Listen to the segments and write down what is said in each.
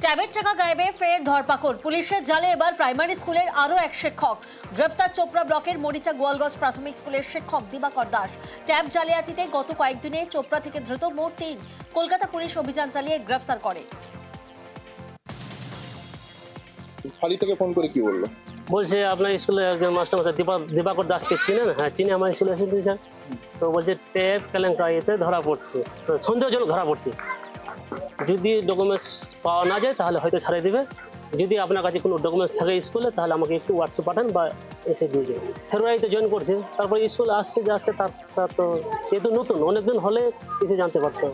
ট্যাবের টাকা গায়েবে ফের ধরপাকড়। পুলিশের জালে এবার প্রাইমারি স্কুলের আরও এক শিক্ষক গ্রেফতার। চোপড়া ব্লকের মরিচা গোয়ালগঞ্জ প্রাথমিক স্কুলের শিক্ষক দিবাকর দাস। ট্যাব জালিয়াতিতে গত কয়েকদিনে চোপড়া থেকে ধৃত মোট 3। কলকাতা পুলিশ অভিযান চালিয়ে গ্রেফতার করে। ফাঁড়ি থেকে ফোন করে কি বললো? বলছে আপনার স্কুলে একজন মাস্টারমশাই দিবাকর দাসকে চিনেন? হ্যাঁ চিনি, আমার স্কুলে এসেছি স্যার। তো বলছে ট্যাব কেলেঙ্কারিতে ধরা পড়ছে, তো সন্দেহজনক ধরা পড়ছে। যদি ডকুমেন্টস পাওয়া না যায় তাহলে হয়তো ছাড়িয়ে দেবে। যদি আপনার কাছে কোনো ডকুমেন্টস থাকে স্কুলে তাহলে আমাকে একটু হোয়াটসঅ্যাপ পাঠান বা এসে দিয়ে যাবেন। ফেব্রুয়ারিতে জয়েন করছে, তারপর স্কুল আসছে যাচ্ছে, তার তো যেহেতু নতুন অনেকদিন হলে কিছু জানতে পারতো।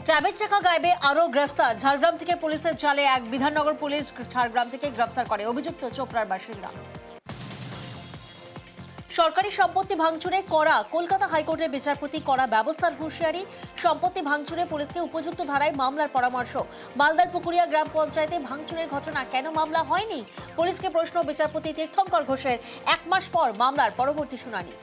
ট্যাবের টাকা গায়েবে আরও গ্রেফতার। ঝাড়গ্রাম থেকে পুলিশের জালে এক। বিধাননগর পুলিশ ঝাড়গ্রাম থেকে গ্রেফতার করে অভিযুক্ত চোপড়ার বাসিন্দা। সরকারি সম্পত্তি ভাঙচুরে করা কলকাতা হাইকোর্টের বিচারপতি করা ব্যবস্থার হুঁশিয়ারি। সম্পত্তি ভাঙচুরে পুলিশকে উপযুক্ত ধারায় মামলার পরামর্শ। মালদার পুকুরিয়া গ্রাম পঞ্চায়েতে ভাঙচুরের ঘটনা, কেন মামলা হয়নি পুলিশকে প্রশ্ন বিচারপতি তীর্থঙ্কর ঘোষের। 1 মাস পর মামলার পরবর্তী শুনানি।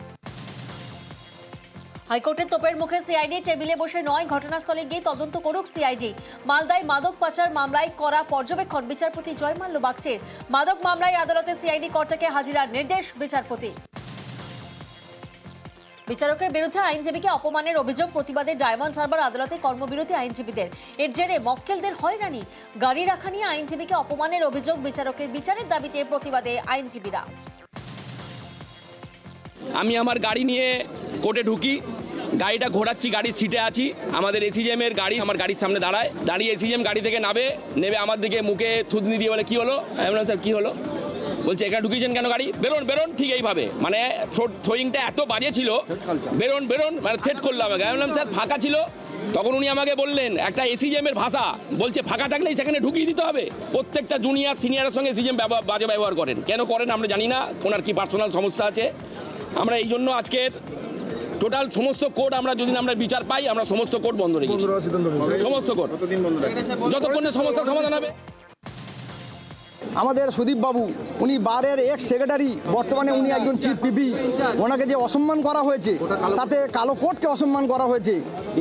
হাইকোর্টের তোপের মুখে সিআইডি। টেবিলে বসে নয়, ঘটনাস্থলে গিয়ে তদন্ত করুক সিআইডি। মালদায় মাদক পাচার মামলায় করা পর্যবেক্ষণ বিচারপতি জয়মাল্য বাগচির। মাদক মামলায় আদালতে সিআইডি কর্তাকে হাজিরার নির্দেশ বিচারপতি। বিচারকের বিরুদ্ধে আইনজীবীকে অপমানের অভিযোগ। প্রতিবাদে ডায়মন্ড হারবার আদালতে কর্মবিরতি আইনজীবীদের। এর জেরে মক্কেলদের হয়রানি। গাড়ি রাখা নিয়ে আইনজীবীকে অপমানের অভিযোগ। বিচারকের বিচারের দাবিতে প্রতিবাদে আইনজীবীরা। আমি আমার গাড়ি নিয়ে কোর্টে ঢুকি, গাড়িটা ঘোরাচ্ছি, গাড়ির সিটে আছি, আমাদের এসিজেমের গাড়ি আমার গাড়ির সামনে দাঁড়িয়ে এসিজেম গাড়ি থেকে নেবে আমার দিকে মুখে থুতনি দিয়ে বলে কি হলো? আমি বললাম স্যার কী হলো? বলছে এখানে ঢুকিয়েছেন কেন গাড়ি? বেরোন ঠিক এইভাবে, মানে থ্রোয়িংটা এত বাজে ছিল, বেরোন মানে থ্রেট করলো আমাকে। আমি বললাম স্যার ফাঁকা ছিল। তখন উনি আমাকে বললেন একটা এসিজেমের ভাষা, বলছে ফাঁকা থাকলেই সেখানে ঢুকিয়ে দিতে হবে। প্রত্যেকটা জুনিয়র সিনিয়রের সঙ্গে এসিজেম বাজে ব্যবহার করেন, কেন করেন আমরা জানি না, ওনার কি পার্সোনাল সমস্যা আছে। আমরা এই জন্য আজকের টোটাল সমস্ত কোর্ট আমরা যদি আমরা বিচার পাই, আমরা সমস্ত কোর্ট বন্ধ রেখেছি, সমস্ত কোর্ট, যতক্ষণ না সমস্যার সমাধান হবে। আমাদের সুদীপ বাবু, উনি বারের এক্স সেক্রেটারি, বর্তমানে উনি একজন চিফ পিপি। ওনাকে যে অসম্মান করা হয়েছে, তাতে কালো কোর্টকে অসম্মান করা হয়েছে।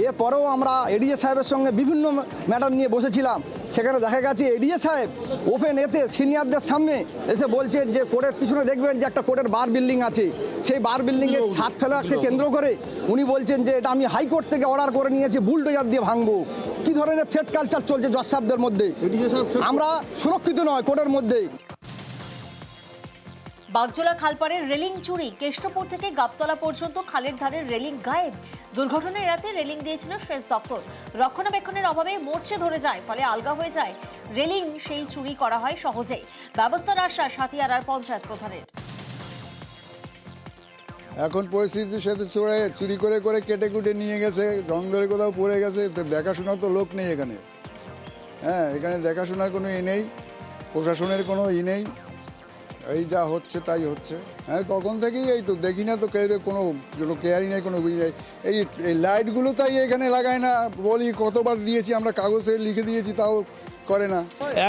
এরপরেও আমরা এডিএ সাহেবের সঙ্গে বিভিন্ন ম্যাটার নিয়ে বসেছিলাম। সেখানে দেখা গেছে এডিএ সাহেব ওপেন এতে সিনিয়রদের সামনে এসে বলছেন যে কোর্টের পিছনে দেখবেন যে একটা কোর্টের বার বিল্ডিং আছে, সেই বার বিল্ডিংয়ের ছাদ ফেলাকে কেন্দ্র করে উনি বলছেন যে এটা আমি হাইকোর্ট থেকে অর্ডার করে নিয়েছি, বুলডোজার দিয়ে ভাঙবো। কি ধরনের থ্রেট কালচার চলছে জজ সাহেবদের মধ্যে? আমরা সুরক্ষিত নয় কোর্টের মধ্যে। বাগজোলা খালপাড়ের রেলিং চুরি। কেষ্টপুর থেকে গাবতলা পর্যন্ত খালের ধারের রেলিং গায়েব। দুর্ঘটনা এড়াতে রেলিং দিয়েছিল সেচ দফতর। রক্ষণাবেক্ষণের অভাবে মরচে ধরে যায়, ফলে আলগা হয়ে যায় রেলিং। সেই চুরি করা হয় সহজেই। ব্যবস্থার আশ্বাস হাতিয়ারার পঞ্চায়েত প্রধানের। এখন পরিস্থিতির সাথে চুরি করে কেটে কুটে নিয়ে গেছে, রং ধরে কোথাও পড়ে গেছে। তো দেখাশোনার তো লোক নেই এখানে। হ্যাঁ, এখানে দেখাশোনার কোনো নেই, প্রশাসনের কোনো নেই। এই যা হচ্ছে তাই হচ্ছে। হ্যাঁ, তখন থেকেই এই তো দেখি না তো কোনো কেয়ারই নেই, কোনো বুঝি নেই। এই লাইটগুলো তাই এখানে লাগায় না, বলি কতবার দিয়েছি আমরা, কাগজে লিখে দিয়েছি, তাও করে না।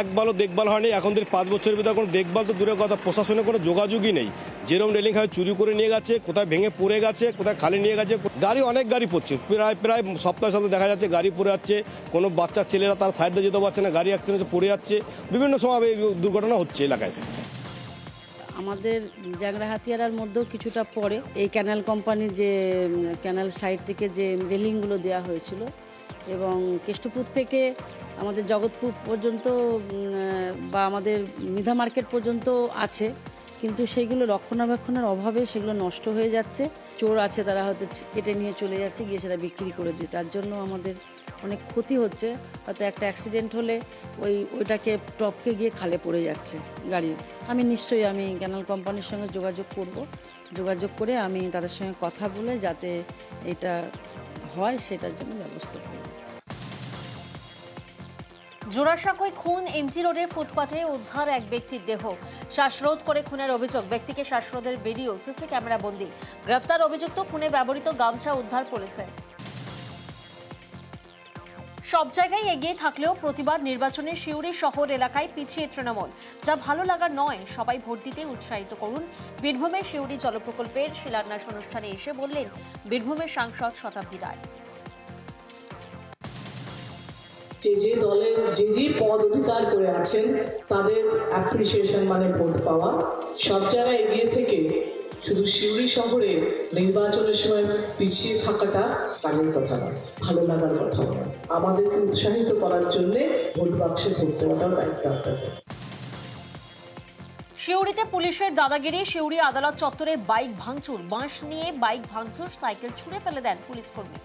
একবারও দেখভাল হয়নি। এখন থেকে 5 বছরের ভিতরে কোনো দেখভাল তো দূরের কথা, প্রশাসনের কোনো যোগাযোগই নেই। যেরকম রেলিং হয় চুরি করে নিয়ে গেছে, কোথায় ভেঙে পড়ে গেছে, কোথায় খালি নিয়ে গেছে। অনেক গাড়ি পড়ছে, প্রায় সপ্তাহে দেখা যাচ্ছে গাড়ি পড়ে যাচ্ছে। কোনো বাচ্চা ছেলেরা তার সাইডে যেতে পারছে না, গাড়ি অ্যাক্সিডেন্টে পড়ে যাচ্ছে। বিভিন্ন সময় এই দুর্ঘটনা হচ্ছে এলাকায়। আমাদের জ্যাংরা হাতিয়ারার মধ্যেও কিছুটা পড়ে। এই ক্যানাল কোম্পানির যে ক্যানাল সাইড থেকে যে রেলিংগুলো দেওয়া হয়েছিল, এবং কেষ্টপুর থেকে আমাদের জগৎপুর পর্যন্ত বা আমাদের মিধা মার্কেট পর্যন্ত আছে, কিন্তু সেইগুলো রক্ষণাবেক্ষণের অভাবে সেগুলো নষ্ট হয়ে যাচ্ছে। চোর আছে, তারা হয়তো কেটে নিয়ে চলে যাচ্ছে, গিয়ে সেটা বিক্রি করে দিয়ে, তার জন্য আমাদের অনেক ক্ষতি হচ্ছে। হয়তো একটা অ্যাক্সিডেন্ট হলে ওইটাকে টপকে গিয়ে খালে পড়ে যাচ্ছে গাড়ির। আমি ক্যানাল কোম্পানির সঙ্গে যোগাযোগ করে আমি তাদের সঙ্গে কথা বলে যাতে এটা হয় সেটার জন্য ব্যবস্থা করব। জোড়াসাঁকোয় খুন। এমজি রোডের ফুটপাথে উদ্ধার এক ব্যক্তির দেহ। শ্বাসরোধ করে খুনের অভিযোগ। ব্যক্তিকে শ্বাসরোধের ভিডিও সিসি ক্যামেরা বন্দী। গ্রেফতার অভিযুক্ত। খুনে ব্যবহৃত গামছা উদ্ধার পুলিশের। সব জায়গায় এগিয়ে থাকলেও প্রতিবার নির্বাচনে সিউড়ি শহর এলাকায় পিছিয়ে তৃণমূল। যা ভালো লাগার নয়, সবাই ভোট দিতে উৎসাহিত করুন। বীরভূমের সিউড়ি জলপ্রকল্পের শিলান্যাস অনুষ্ঠানে এসে বললেন বীরভূমের সাংসদ শতাব্দী রায়। যে যে দলের যে যে পদ অধিকার করে আছেন তাদের অ্যাপ্রিসিয়েশন মানে ভোট পাওয়া, সব জায়গায় এগিয়ে থেকে শুধু সিউড়ি শহরে নির্বাচনের সময় পিছিয়ে থাকাটা কাজের কথা নয়, ভালো লাগার কথা নয়। আমাদেরকে উৎসাহিত করার জন্যে ভোট বাক্সে ভোট দেওয়াটাও দায়িত্ব আপনাদের। সিউড়িতে পুলিশের দাদাগিরি, সিউড়ি আদালত চত্বরে বাইক ভাঙচুর, বাঁশ নিয়ে বাইক ভাঙচুর, সাইকেল ছুঁড়ে ফেলে দেন পুলিশ কর্মী।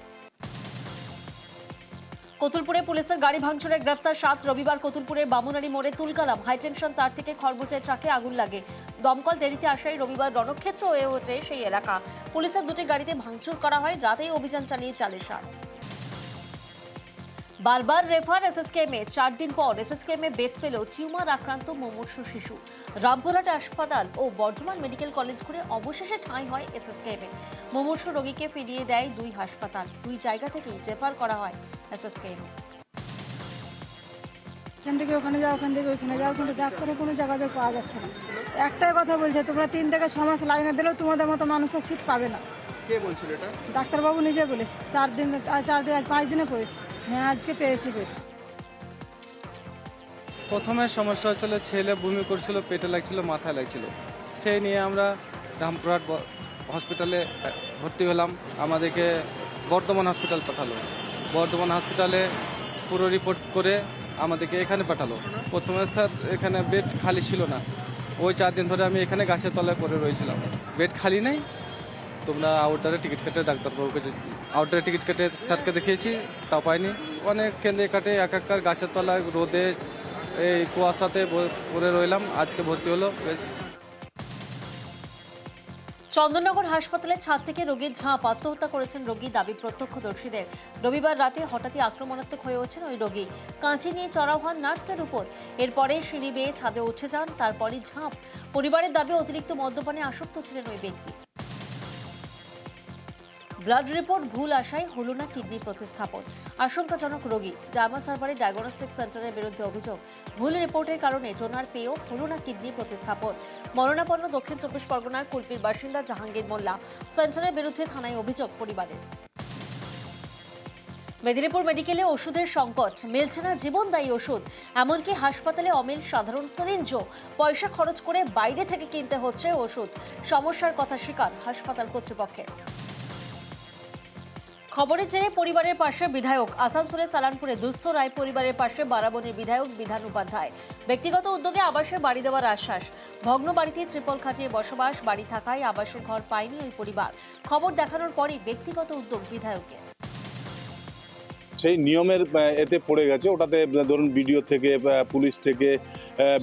কতুলপুরে পুলিশের গাড়ি ভাঙচুরে গ্রেফতার 7। রবিবার কতুলপুরের বামুনারি মোড়ে তুলকালাম হাইটেনশন তার থেকে খড়বোঝাই ট্রাকে আগুন লাগে। দমকল দেরিতে আসায় রবিবার রণক্ষেত্র হয়ে ওঠে সেই এলাকা। পুলিশের দুটি গাড়িতে ভাঙচুর করা হয়, রাতেই অভিযান চালিয়ে 4 বারবার রেফার এসএসকেএমে। 4 দিন পর এসএসকেএমে বেত পেল টিউমার আক্রান্ত মুমূর্ষু শিশু। রামপুরহাট হাসপাতাল ও বর্ধমান মেডিকেল কলেজ ঘুরে অবশেষে ঠাঁই হয় এসএসকেএমে। মুমূর্ষু রোগীকে ফিরিয়ে দেয় 2 হাসপাতাল। 2 জায়গা থেকেই রেফার করা হয় এসএসকেএমে। এখান থেকে ওখানে যাও, ওখান থেকে ওইখানে যাও, কিন্তু ডাক্তারের কোনো যোগাযোগ পাওয়া যাচ্ছে না। একটাই কথা বলছে, তোমরা 3 থেকে 6 মাস লাইনে দিলেও তোমাদের মতো মানুষের সিট পাবে না। কে বলছিল এটা? ডাক্তারবাবু নিজে বলেছে। 4 দিন, 5 দিনে করেছে। হ্যাঁ, আজকে পেয়েছি বেড। প্রথমে সমস্যা হচ্ছিল, ছেলে বমি করছিল, পেটে লাগছিল, মাথায় লাগছিল। সেই নিয়ে আমরা রামপুরহাট হসপিটালে ভর্তি হলাম। আমাদেরকে বর্ধমান হসপিটাল পাঠালো। বর্ধমান হসপিটালে পুরো রিপোর্ট করে আমাদেরকে এখানে পাঠালো। প্রথমে স্যার এখানে বেড খালি ছিল না। ওই 4 দিন ধরে আমি এখানে গাছের তলায় পড়ে রয়েছিলাম। বেড খালি নেই, তোমরা আউটডোরে টিকিট কেটে ডাক্তারবাবুকে, আউটডোরে টিকিট কেটে স্যারকে দেখিয়েছি, তাও পাইনি। অনেক কেঁদে কাটে একাকার গাছের তলায় রোদে এই কুয়াশাতে পড়ে রইলাম। আজকে ভর্তি হলো। বেশ। চন্দননগর হাসপাতালে ছাদ থেকে রোগীর ঝাঁপ, আত্মহত্যা করেছেন রোগী, দাবি প্রত্যক্ষদর্শীদের। রবিবার রাতে হঠাৎই আক্রমণাত্মক হয়ে ওঠেন ওই রোগী। কাঁচি নিয়ে চড়াও হন নার্সের উপর। এরপরে সিঁড়ি বেয়ে ছাদে উঠে যান, তারপরই ঝাঁপ। পরিবারের দাবি অতিরিক্ত মদ্যপানে আসক্ত ছিলেন ওই ব্যক্তি। ব্লাড রিপোর্ট ভুল আসায় হলো না কিডনি প্রতিস্থাপন, আশঙ্কাজনক রোগী। ডায়মন্ড হারবারে ডায়াগনস্টিক সেন্টারের বিরুদ্ধে অভিযোগ, ভুল রিপোর্টের কারণে ডোনার পেয়েও হলো না কিডনি প্রতিস্থাপন। মরণাপন্ন দক্ষিণ 24 পরগনার কুলপির বাসিন্দা জাহাঙ্গীর মোল্লা। সেন্টারের বিরুদ্ধে থানায় অভিযোগ পরিবারের। মেদিনীপুর মেডিকেলে ওষুধের সংকট, মিলছে না জীবনদায়ী ওষুধ। এমনকি হাসপাতালে অমিল সাধারণ সিরিঞ্জও। পয়সা খরচ করে বাইরে থেকে কিনতে হচ্ছে ওষুধ। সমস্যার কথা স্বীকার হাসপাতাল কর্তৃপক্ষের। খবরের জেরে পরিবারের পাশে বিধায়ক। আসানসোলের সালানপুরে দুস্থ রায় পরিবারের পাশে বারাবণীর বিধায়ক বিধান উপাধ্যায়। ব্যক্তিগত উদ্যোগে আবাসে বাড়ি দেওয়ার আশ্বাস। ভগ্ন বাড়িতে ত্রিপল খাটিয়ে বসবাস, বাড়ি থাকায় আবাসের ঘর পায়নি ওই পরিবার। খবর দেখানোর পরই ব্যক্তিগত উদ্যোগ বিধায়কের। সেই নিয়মের এতে পড়ে গেছে। ওটাতে ধরুন বিডিও থেকে, পুলিশ থেকে,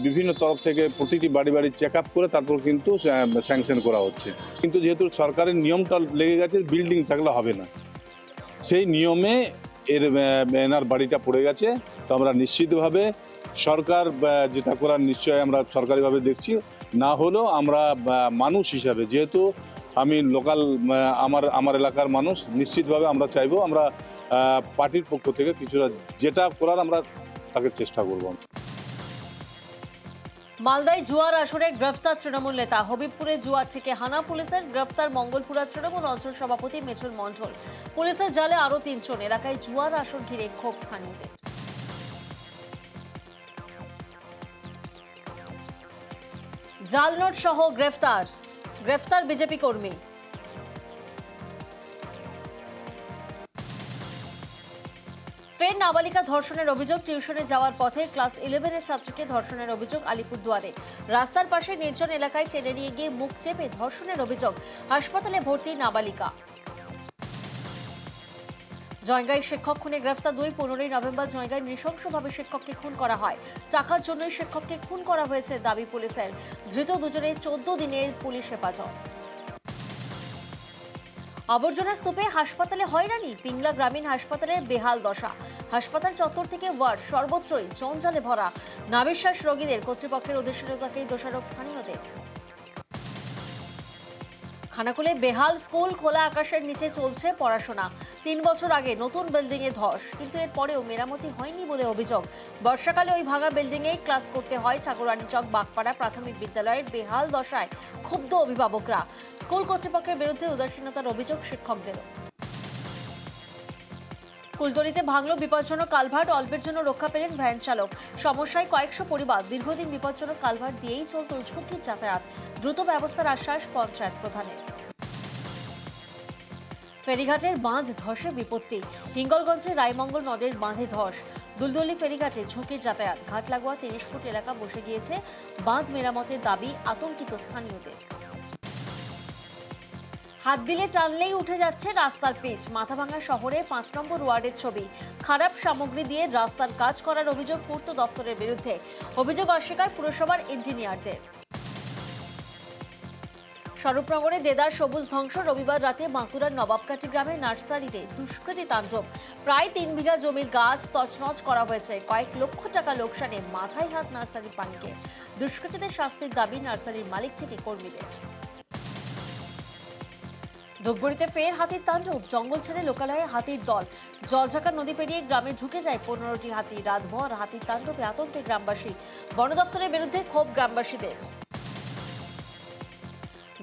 বিভিন্ন তরফ থেকে প্রতিটি বাড়ি বাড়ি চেক আপ করে তারপর কিন্তু স্যাংশন করা হচ্ছে। কিন্তু যেহেতু সরকারের নিয়মটা লেগে গেছে, বিল্ডিং থাকলে হবে না, সেই নিয়মে এনার বাড়িটা পড়ে গেছে। তো আমরা নিশ্চিতভাবে সরকার যেটা করার নিশ্চয় আমরা সরকারিভাবে দেখছি। না হলেও আমরা মানুষ হিসাবে, যেহেতু আমি লোকাল, আমার এলাকার মানুষ, নিশ্চিতভাবে আমরা চাইবো, আমরা পার্টির পক্ষ থেকে কিছুটা যেটা করার আমরা তাকে চেষ্টা করব। মালদায় জুয়ার আসরে গ্রেফতার তৃণমূল নেতা। হবিবপুরে জুয়ার থেকে হানা পুলিশের। গ্রেফতার মঙ্গলপুরা তৃণমূল অঞ্চল সভাপতি মিঠুন মণ্ডল। পুলিশের জালে আরো 3 জন। এলাকায় জুয়ার আসর ঘিরে ক্ষোভ স্থানীয়দের। জাল নোট সহ গ্রেফতার বিজেপি কর্মী। ফের নাবালিকা ধর্ষণের অভিযোগ। টিউশনে যাওয়ার পথে ক্লাস 11-এর ছাত্রীকে ধর্ষণের অভিযোগ আলিপুরদুয়ারে। রাস্তার পাশে নির্জন এলাকায় টেনে নিয়ে গিয়ে মুখ চেপে ধর্ষণের অভিযোগ। হাসপাতালে ভর্তি নাবালিকা। জয়গাঁয় শিক্ষক খুনে গ্রেফতার 2। 15ই নভেম্বর জয়গাঁয় নৃশংসভাবে শিক্ষককে খুন করা হয়। টাকার জন্যই শিক্ষককে খুন করা হয়েছে দাবি পুলিশের। ধৃত দুজনে 14 দিনের পুলিশ হেফাজত। আবর্জনা স্তূপে হাসপাতালে হয়রানি। পিংলা গ্রামীণ হাসপাতালের বেহাল দশা। হাসপাতাল চত্বর থেকে ওয়ার্ড সর্বত্রই জঞ্জালে ভরা। নাভিশ্বাস রোগীদের। কর্তৃপক্ষের উদ্দেশ্যতাকেই দোষারোপ স্থানীয়দের। খানাকুলে বেহাল স্কুল, খোলা আকাশের নিচে চলছে পড়াশোনা। 3 বছর আগে নতুন বিল্ডিংয়ে ধস, কিন্তু এর পরেও মেরামতি হয়নি বলে অভিযোগ। বর্ষাকালে ওই ভাঙা বিল্ডিংয়েই ক্লাস করতে হয়। ঠাকুরানীচক বাগপাড়া প্রাথমিক বিদ্যালয়ের বেহাল দশায় ক্ষুব্ধ অভিভাবকরা। স্কুল কর্তৃপক্ষের বিরুদ্ধে উদাসীনতার অভিযোগ শিক্ষকদেরও। কুলতলিতে ভাঙলো বিপজ্জনক কালভার্ট, অল্পের জন্য রক্ষা পেলেন ভ্যান চালক। সমস্যায় কয়েকশো পরিবার, দীর্ঘদিন বিপজ্জনক কালভার্ট দিয়েই চলত ঝুঁকির যাতায়াত। দ্রুত ব্যবস্থার আশ্বাস পঞ্চায়েত প্রধানের। ফেরিঘাটের বাঁধ ধসে বিপত্তি, হিঙ্গলগঞ্জে রায়মঙ্গল নদের বাঁধে ধস। দুলদুলি ফেরিঘাটে ঝুঁকির যাতায়াত, ঘাট লাগোয়া 30 ফুট এলাকা বসে গিয়েছে। বাঁধ মেরামতের দাবি আতঙ্কিত স্থানীয়দের। হাত দিলে টানলেই উঠে যাচ্ছে রাস্তার পিচ, মাথাভাঙা শহরের 5 নম্বর ওয়ার্ডের ছবি। খারাপ সামগ্রী দিয়ে রাস্তার কাজ করার অভিযোগ পূর্ত দফতরের বিরুদ্ধে। অভিযোগ অস্বীকার পুরসভার ইঞ্জিনিয়ারদের। স্বরূপনগরে দেদার সবুজ ধ্বংস, রবিবার রাতে বাঁকুড়ার নবাবকাটি গ্রামের নার্সারিতে দুষ্কৃতী তাণ্ডব। প্রায় 3 বিঘা জমির গাছ তছনছ করা হয়েছে। কয়েক লক্ষ টাকা লোকসানে মাথায় হাত নার্সারির পানিকে। দুষ্কৃতীদের শাস্তির দাবি নার্সারির মালিক থেকে কর্মীদের। ধূপগুড়িতে ফের হাতির তাণ্ডব, জঙ্গল ছেড়ে লোকালয়ে হাতির দল। জলঝাকা নদী পেরিয়ে গ্রামে ঢুকে যায় 15টি হাতি। রাতভর হাতির তাণ্ডবে আতঙ্কে গ্রামবাসী। বন দফতরের বিরুদ্ধে ক্ষোভ গ্রামবাসীদের।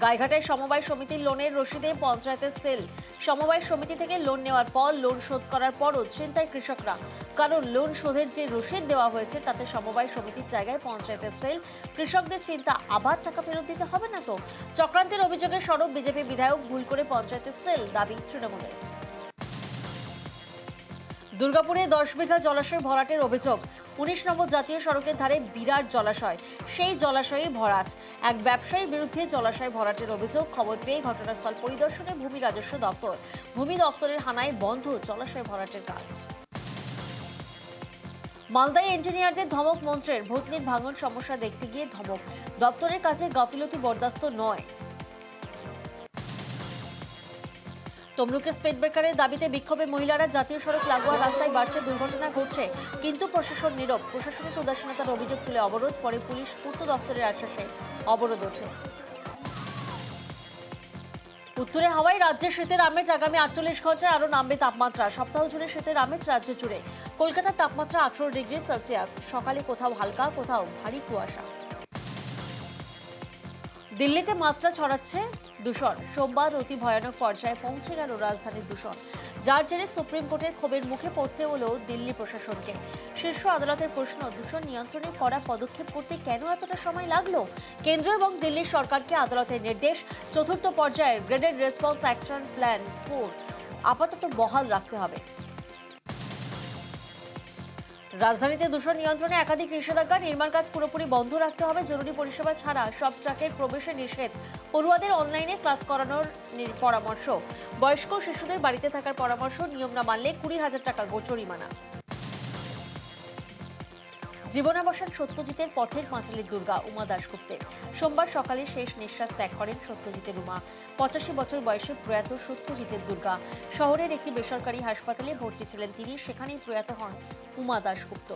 গাইঘাটায় সমবায় সমিতির লোনের রসিদে পঞ্চায়েতের সেল। সমবায় সমিতি থেকে লোন নেওয়ার পর লোন শোধ করার পরও চিন্তায় কৃষকরা। কারণ লোন শোধের যে রসিদ দেওয়া হয়েছে তাতে সমবায় সমিতির জায়গায় পঞ্চায়েতের সেল। কৃষকদের চিন্তা, আবার টাকা ফেরত দিতে হবে না তো। চক্রান্তের অভিযোগে সরব বিজেপি বিধায়ক, ভুল করে পঞ্চায়েতের সেল, দাবি তৃণমূলের। দুর্গাপুরে 10 বিঘা জলাশয় ভরাটের অভিযোগ। 19 নম্বর জাতীয় সড়কের ধারে বিরাট জলাশয়, সেই জলাশয়ে ভরাট। এক ব্যবসায়ীর বিরুদ্ধে জলাশয় ভরাটের অভিযোগ। খবর পেয়ে ঘটনাস্থল পরিদর্শনে ভূমি রাজস্ব দপ্তর। ভূমি দপ্তরের হানায় বন্ধ জলাশয় ভরাটের কাজ। মালদায় ইঞ্জিনিয়ারদের ধমক মন্ত্রের, ভূতনির ভাঙন সমস্যা দেখতে গিয়ে ধমক। দপ্তরের কাছে গাফিলতি বরদাস্ত নয়। তমলুকে স্পিড ব্রেকারের দাবিতে বিক্ষোভে মহিলারা, জাতীয় সড়ক লাগোয়া রাস্তায় বাড়ছে দুর্ঘটনা ঘটছে, কিন্তু প্রশাসন নীরব। প্রশাসনিক উদাসীনতার অভিযোগ তুলে অবরোধ, পরে পুলিশ পূর্ত দফতরের আশ্বাসে অবরোধ ওঠে। উত্তরে হাওয়ায় রাজ্যে শীতের আমেজ, আগামী 48 ঘন্টায় আরও নামবে তাপমাত্রা। সপ্তাহ জুড়ে শীতের আমেজ রাজ্য জুড়ে। কলকাতার তাপমাত্রা 18 ডিগ্রি সেলসিয়াস, সকালে কোথাও হালকা কোথাও ভারী কুয়াশা। দিল্লিতে মাত্রা ছড়াচ্ছে দূষণ, সোমবার অতি ভয়ানক পর্যায়ে পৌঁছে গেল রাজধানীর দূষণ, যার জেরে সুপ্রিম কোর্টের ক্ষোভের মুখে পড়তে হলো দিল্লি প্রশাসনকে। শীর্ষ আদালতের প্রশ্ন, দূষণ নিয়ন্ত্রণে কড়া পদক্ষেপ করতে কেন এতটা সময় লাগলো? কেন্দ্র এবং দিল্লির সরকারকে আদালতের নির্দেশ, চতুর্থ পর্যায়ের গ্রেডেড রেসপন্স অ্যাকশন প্ল্যান 4 আপাতত বহাল রাখতে হবে। রাজধানীতে দূষণ নিয়ন্ত্রণে একাধিক নিষেধাজ্ঞা, নির্মাণ কাজ পুরোপুরি বন্ধ রাখতে হবে, জরুরি পরিষেবা ছাড়া সব ট্রাকের প্রবেশে নিষেধ, পড়ুয়াদের অনলাইনে ক্লাস করানোর পরামর্শ, বয়স্ক শিশুদের বাড়িতে থাকার পরামর্শ, নিয়ম না মানলে 20,000 টাকা জরিমানা। জীবনাবসান সত্যজিতের পথের পাঁচালীর দুর্গা উমা দাশগুপ্তের। সোমবার সকালে শেষ নিঃশ্বাস ত্যাগ করেন সত্যজিতের উমা। 85 বছর বয়সে প্রয়াত সত্যজিতের দুর্গা। শহরের একটি বেসরকারি হাসপাতালে ভর্তি ছিলেন তিনি, সেখানেই প্রয়াত হন উমা দাশগুপ্ত।